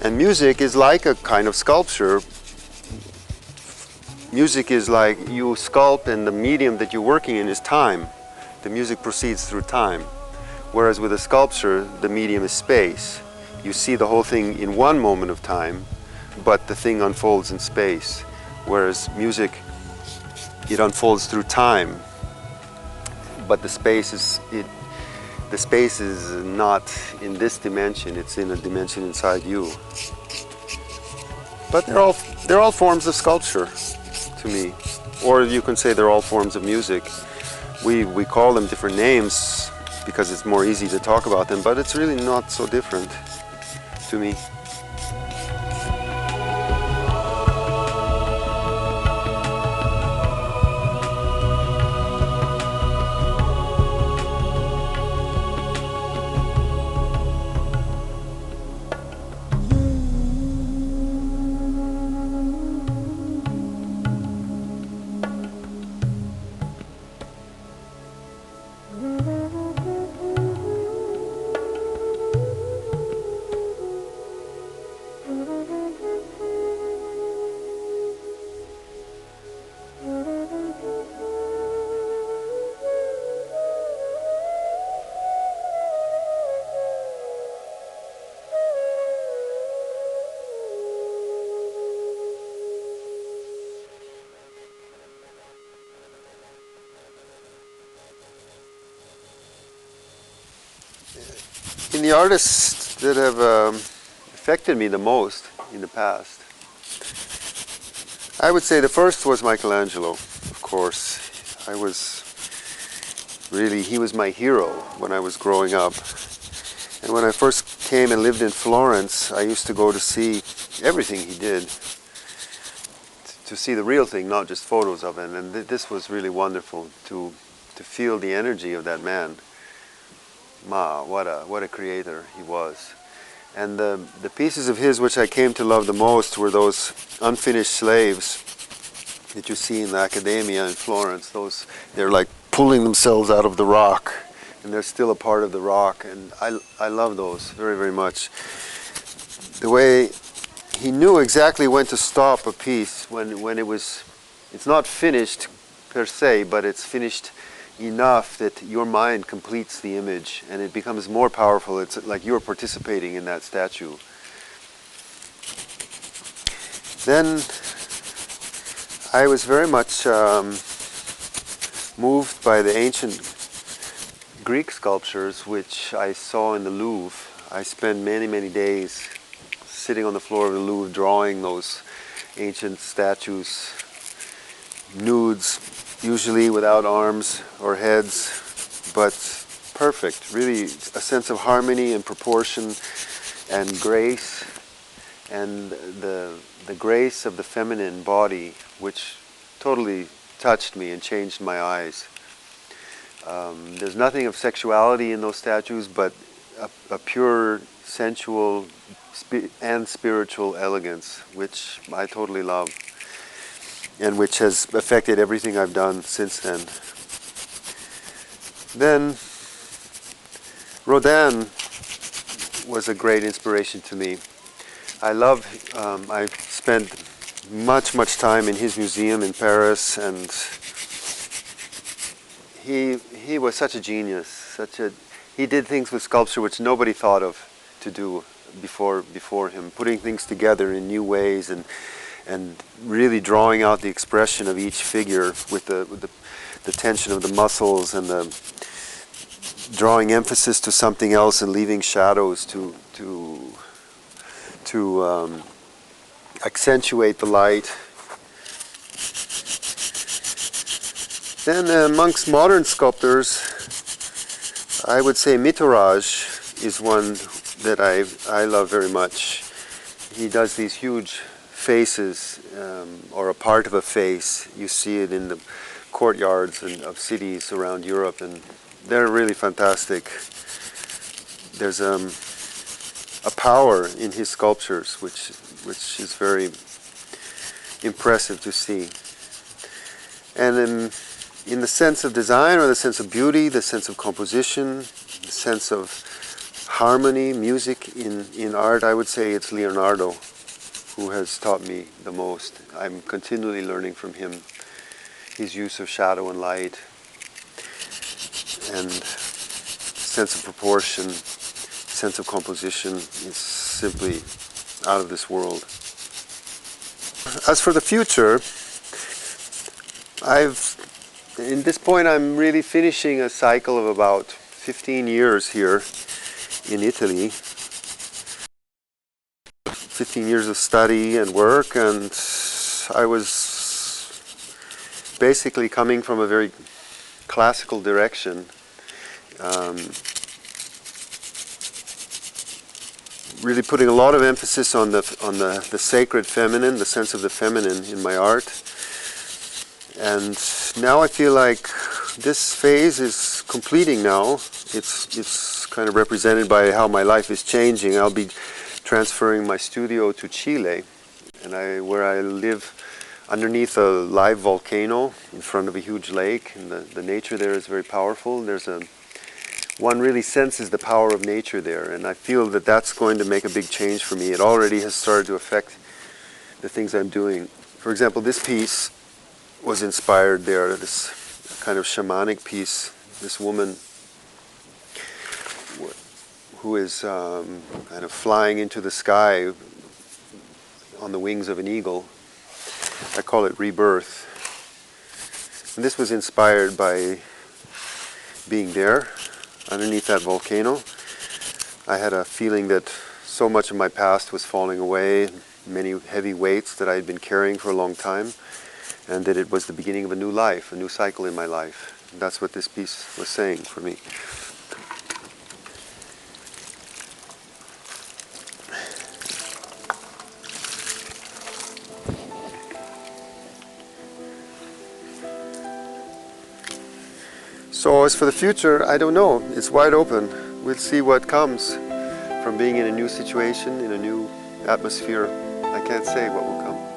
And music is like a kind of sculpture. Music is like you sculpt, and the medium that you're working in is time. The music proceeds through time. Whereas with a sculpture, the medium is space. You see the whole thing in one moment of time, but the thing unfolds in space. Whereas music, it unfolds through time, but the space is not in this dimension, it's in a dimension inside you. But they're all forms of sculpture to me. Or you can say they're all forms of music. We call them different names because it's more easy to talk about them, but it's really not so different to me. In the artists that have affected me the most in the past, I would say the first was Michelangelo, of course. He was my hero when I was growing up. And when I first came and lived in Florence, I used to go to see everything he did, to see the real thing, not just photos of it. And this was really wonderful to feel the energy of that man. What a creator he was. And the pieces of his which I came to love the most were those unfinished slaves that you see in the Accademia in Florence. They're like pulling themselves out of the rock, and they're still a part of the rock. And I love those very, very much. The way he knew exactly when to stop a piece when it's not finished per se, but it's finished enough that your mind completes the image and it becomes more powerful. It's like you're participating in that statue. Then I was very much moved by the ancient Greek sculptures which I saw in the Louvre. I spent many, many days sitting on the floor of the Louvre drawing those ancient statues, nudes, usually without arms or heads, but perfect, really a sense of harmony and proportion and grace, and the grace of the feminine body, which totally touched me and changed my eyes. There's nothing of sexuality in those statues, but a pure sensual and spiritual elegance, which I totally love, and which has affected everything I've done since then. Then Rodin was a great inspiration to me. I spent much time in his museum in Paris, and he was such a genius. He did things with sculpture which nobody thought of to do before him, putting things together in new ways and really drawing out the expression of each figure with the tension of the muscles, and the drawing emphasis to something else and leaving shadows to accentuate the light. Then amongst modern sculptors, I would say Mitterrand is one that I love very much. He does these huge faces, or a part of a face. You see it in the courtyards of cities around Europe, and they're really fantastic. There's a power in his sculptures which is very impressive to see. And in the sense of design, or the sense of beauty, the sense of composition, the sense of harmony, music in art, I would say it's Leonardo who has taught me the most. I'm continually learning from him. His use of shadow and light and sense of proportion, sense of composition is simply out of this world. As for the future, in this point I'm really finishing a cycle of about 15 years here in Italy. 15 years of study and work, and I was basically coming from a very classical direction. Really putting a lot of emphasis on the sacred feminine, the sense of the feminine in my art. And now I feel like this phase is completing now. It's kind of represented by how my life is changing. I'll be transferring my studio to Chile, and where I live underneath a live volcano in front of a huge lake, and the nature there is very powerful. One really senses the power of nature there, and I feel that that's going to make a big change for me. It already has started to affect the things I'm doing. For example, this piece was inspired there, this kind of shamanic piece. This woman who is kind of flying into the sky on the wings of an eagle. I call it rebirth. And this was inspired by being there underneath that volcano. I had a feeling that so much of my past was falling away, many heavy weights that I had been carrying for a long time, and that it was the beginning of a new life, a new cycle in my life. And that's what this piece was saying for me. So as for the future, I don't know. It's wide open. We'll see what comes from being in a new situation, in a new atmosphere. I can't say what will come.